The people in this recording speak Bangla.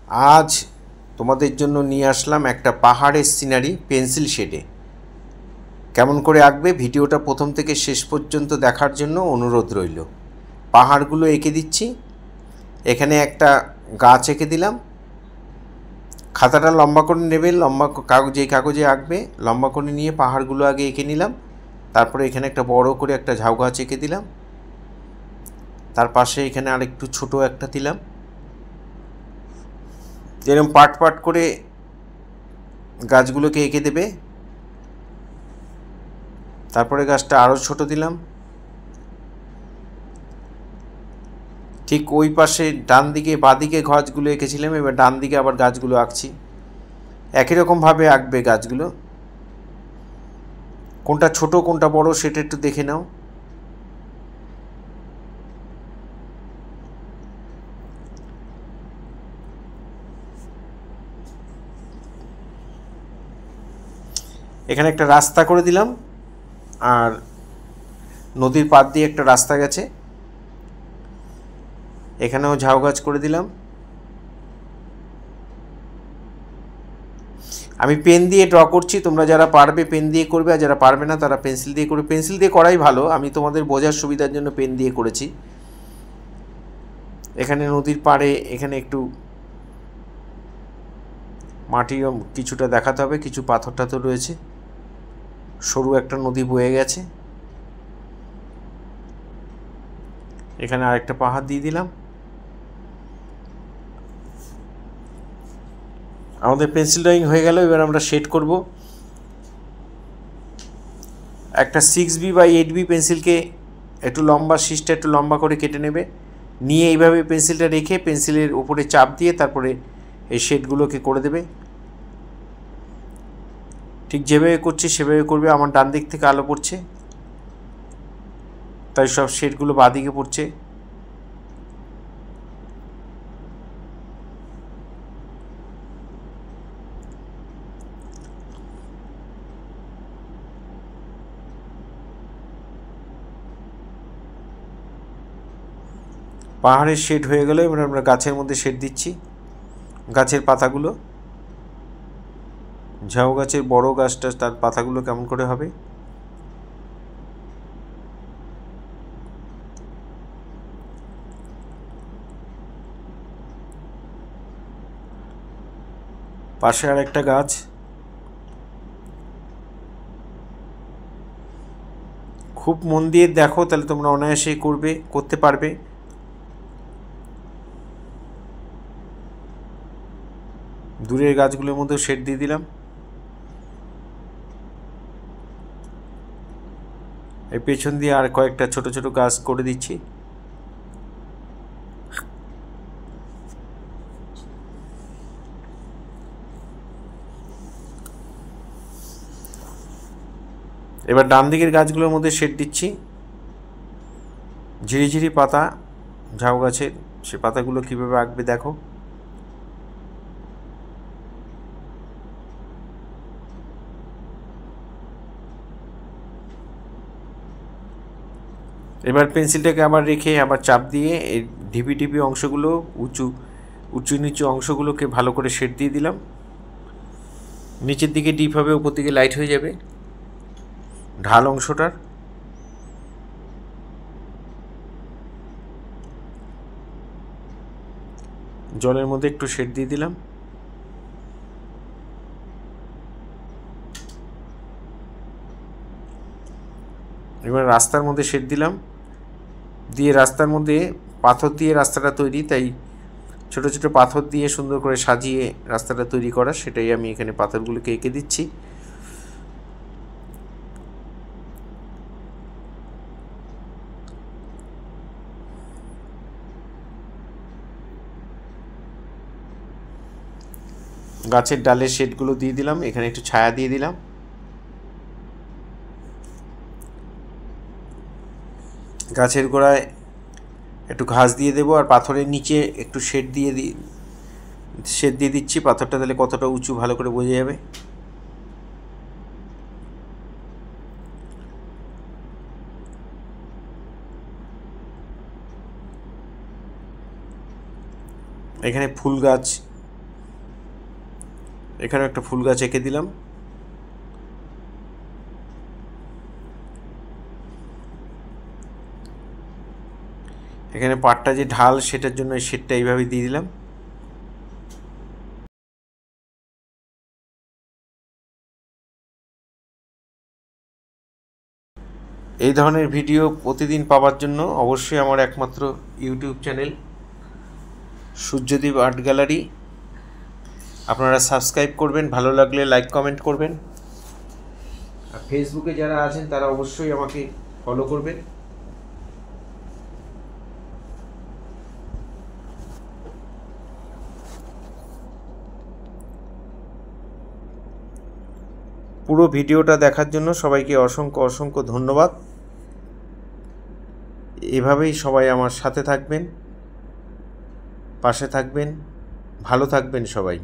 আজ তোমাদের জন্য নিয়ে আসলাম একটা পাহাড়ের সিনারি পেন্সিল শেডে। কেমন করে আঁকবে ভিডিওটা প্রথম থেকে শেষ পর্যন্ত দেখার জন্য অনুরোধ রইল। পাহাড়গুলো এঁকে দিচ্ছি। এখানে একটা গাছ এঁকে দিলাম। খাতাটা লম্বা করে নেবে, লম্বা যেই কাগজে আঁকবে লম্বা করে নিয়ে পাহাড়গুলো আগে এঁকে নিলাম। তারপরে এখানে একটা বড় করে একটা ঝাউ গাছ এঁকে দিলাম। তার পাশে এখানে আরেকটু ছোট একটা দিলাম। এরকম পাট পাট করে গাছগুলোকে এঁকে দেবে। তারপরে গাছটা আরও ছোট দিলাম। ঠিক ওই পাশে ডান দিকে বাঁদিকে গাছগুলো এঁকেছিলাম, এবার ডান দিকে আবার গাছগুলো আঁকছি। একই রকমভাবে আঁকবে গাছগুলো। কোনটা ছোট কোনটা বড় সেটা একটু দেখে নাও। এখানে একটা রাস্তা করে দিলাম, আর নদীর পাড় দিয়ে একটা রাস্তা গেছে। এখানেও ঝাউ গাছ করে দিলাম। আমি পেন দিয়ে ড্র করছি, তোমরা যারা পারবে পেন দিয়ে করবে, আর যারা পারবে না তারা পেন্সিল দিয়ে করবে। পেন্সিল দিয়ে করাই ভালো, আমি তোমাদের বোঝার সুবিধার জন্য পেন দিয়ে করেছি। এখানে নদীর পাড়ে এখানে একটু মাটিও কিছুটা দেখাতে হবে, কিছু পাথর টাথর রয়েছে। সরু একটা নদী বয়ে গেছে। এখানে আরেকটা পাহাড় দিয়ে দিলাম। আমাদের পেন্সিল ড্রয়িং হয়ে গেল। এবার আমরা শেড করব। একটা 6B বা 8B পেন্সিলকে একটু লম্বা, শীষটা একটু লম্বা করে কেটে নেবে। নিয়ে এইভাবে পেন্সিলটা রেখে পেন্সিলের উপরে চাপ দিয়ে তারপরে এই শেডগুলোকে করে দেবে। ঠিক যেভাবে করছি সেভাবে করবে। আমার ডান দিক থেকে আলো পড়ছে, তাই সব শেডগুলো বাঁ দিকে পড়ছে। পাহাড়ের শেড হয়ে গেল। এবার আমরা গাছের মধ্যে শেড দিচ্ছি। গাছের পাতাগুলো, ঝাউ গাছের বড় গাছটা, তার পাতাগুলো কেমন করে হবে। পাশে আর একটা গাছ। খুব মন দিয়ে দেখো, তাহলে তোমরা অনায়াসেই করতে পারবে। দূরের গাছগুলোর মধ্যেও শেড দিয়ে দিলাম। এই পেছন দিয়ে আর কয়েকটা ছোট ছোট গাছ করে দিচ্ছি। এবার ডান দিকের গাছগুলোর মধ্যে শেড দিচ্ছি। ঝিরিঝিরি পাতা ঝাউ গাছের, সে পাতাগুলো কীভাবে আঁকবে দেখো। এবার পেন্সিলটাকে আবার রেখে আবার চাপ দিয়ে এই ঢিপি ঢিপি অংশগুলো, উঁচু নিচু অংশগুলোকে ভালো করে শেড দিয়ে দিলাম। নিচের দিকে ডিপ হবে, উপর দিকে লাইট হয়ে যাবে ঢাল অংশটার। জলের মধ্যে একটু শেড দিয়ে দিলাম। এবার রাস্তার মধ্যে শেড দিলাম, দিয়ে রাস্তার মধ্যে পাথর দিয়ে রাস্তাটা তৈরি, তাই ছোট ছোট পাথর দিয়ে সুন্দর করে সাজিয়ে রাস্তাটা তৈরি করা, সেটাই আমি এখানে পাথরগুলোকে এঁকে দিচ্ছি। গাছের ডালের শেডগুলো দিয়ে দিলাম। এখানে একটু ছায়া দিয়ে দিলাম। গাছের গোড়ায় একটু ঘাস দিয়ে দেবো, আর পাথরের নিচে একটু শেড দিয়ে দিচ্ছি। পাথরটা তাহলে কতটা উঁচু ভালো করে বোঝা যাবে। এখানে ফুল গাছ এখানে একটা ফুল গাছ এঁকে দিলাম। এখানে পাটটা যে ঢাল সেটার জন্য এই শেডটা এইভাবে দিয়ে দিলাম। এই ধরনের ভিডিও প্রতিদিন পাওয়ার জন্য অবশ্যই আমার একমাত্র YouTube channel Suryadip art gallery আপনারা সাবস্ক্রাইব করবেন, ভালো লাগলে লাইক কমেন্ট করবেন। আর ফেসবুকে যারা আছেন তারা অবশ্যই আমাকে ফলো করবেন। পুরো ভিডিওটা দেখার জন্য সবাইকে অসংখ্য অসংখ্য ধন্যবাদ। এভাবেই সবাই আমার সাথে থাকবেন, পাশে থাকবেন, ভালো থাকবেন সবাই।